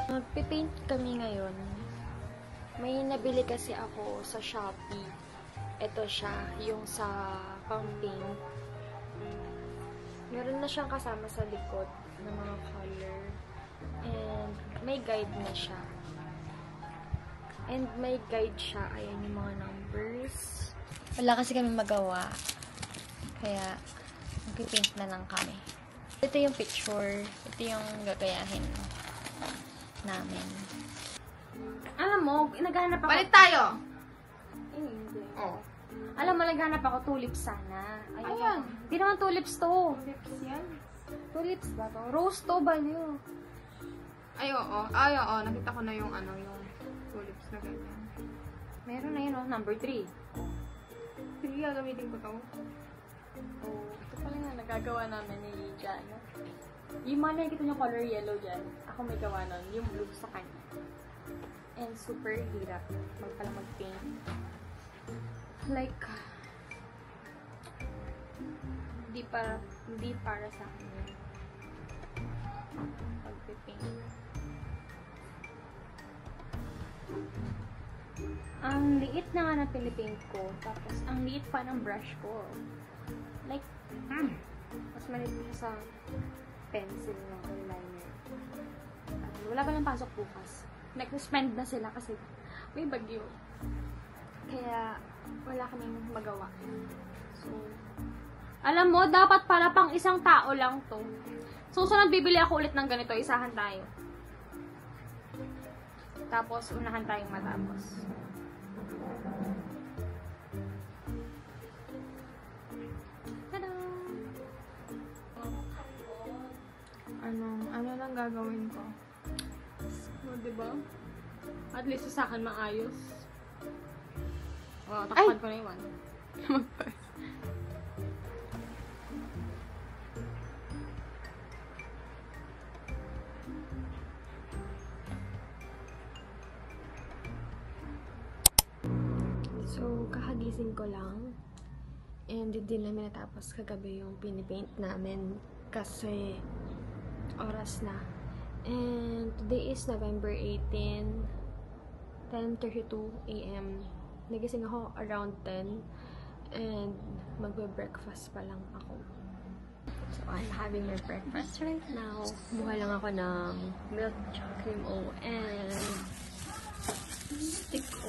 Magpipaint kami ngayon. May nabili kasi ako sa Shopee. Ito siya, yung sa pang-paint. Meron na siyang kasama sa likod ng mga color. And may guide na siya. And may guide siya. Ayan yung mga numbers. Wala kasi kami magawa. Kaya, magpipaint na lang kami. Ito yung picture. Ito yung gagayahin namin. Alam mo, naghanap ako. Balik tayo! Hindi. Oh. Alam mo, naghanap ako tulips sana. Ayan. Hindi naman tulips to. Lips yan? Tulips ba to? Rose to ba niyo? Ay, oo. Ay, oo. Nakita ko na yung ano, yung tulips na ganyan. Meron na yun, oh. Number 3. Sige, gagamitin ko to. Oh, ito pala nga nagagawa namin ni Lydia, no? Yung mga nakikita nyo color yellow dyan, ako may gawa nun, yung blue sa kanya. And super hirap mag-paint. Like, hindi para sa akin yun. Pag-paint. Ang liit na nga ng pinipaint ko, tapos ang liit pa ng brush ko. Like, mas maliit pa sa pencil ng eyeliner. Wala pa lang pasok bukas. Nag-spend na sila kasi may bagyo. Kaya, wala kaming magawa. So, alam mo, dapat pala pang isang tao lang to. Susunod, bibili ako ulit ng ganito. Isahan tayo. Tapos, unahan tayong matapos. Tada! Ano lang gagawin ko? O, diba? At least sa akin maayos. O, Ay! takpan ko na yun. Magpas. So, kakagising ko lang. And hindi namin natapos kagabi yung pinipaint namin kasi oras na. And today is November 18, 10:32 AM. Nagising ako around 10 and magbe-breakfast pa lang ako. So, I'm having my breakfast right now. Buha lang ako ng milk cream o and stick o.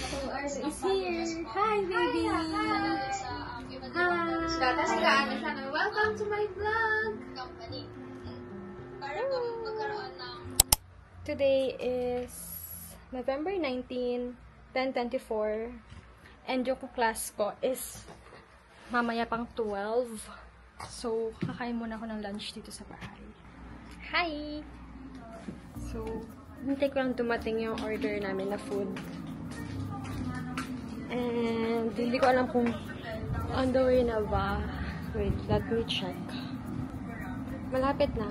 So, is here. Hi, baby! Hi! Welcome to my vlog! Today is November 19, 10:24. And yung class ko is mamaya pang 12. So, kakain muna ako ng lunch dito sa bahay. Hi! So, hintay ko lang dumating yung order namin na food. And hindi ko alam kung on the way na ba. Wait, let me check. Malapit na.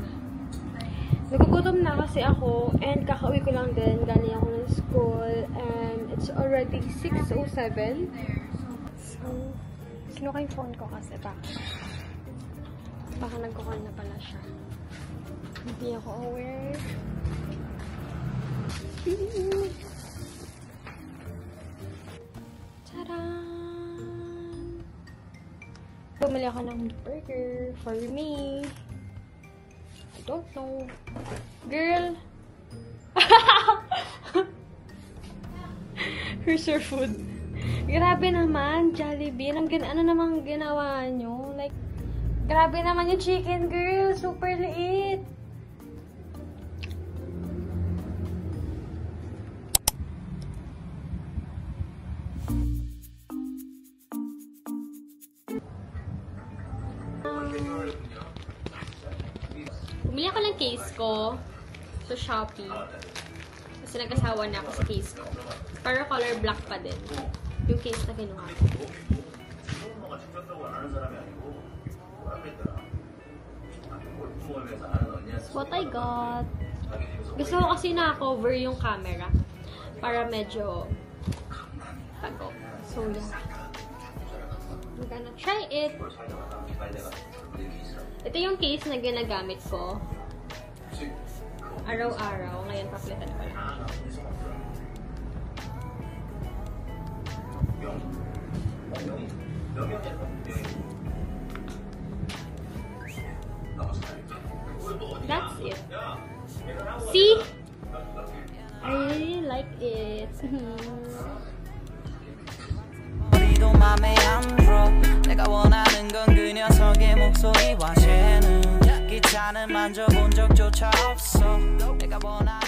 Nagugutom na kasi ako and kakauwi ko lang din. Galing ako ng school and it's already 6:07. So, sinuka yung phone ko kasi baka nagkukall na pala siya. Hindi ako aware. Tadaan! Bumili ako ng burger for me. I don't know. Girl! Here's your food. Grabe naman, Jollibee. Ano namang ginawa nyo? Like, grabe naman yung chicken, girl. Super liit. Bumili ako ng case ko sa Shopee. Kasi nag-asawa na ako sa case ko. Pero color black pa din. Yung case na kinuha ko. What I got. Gusto ko kasi na-cover yung camera. Para medyo tago. So, yeah. I'm gonna try it. Ito yung case na ginagamit ko. Araw-araw. Ngayon, papalitan ko lang. That's it. See? I really like it. 머리도 맘에 안 들어 내가 원하는 건 그 녀석의 목소리와 재능 기타는 만져본 적조차 없어 내가 원하는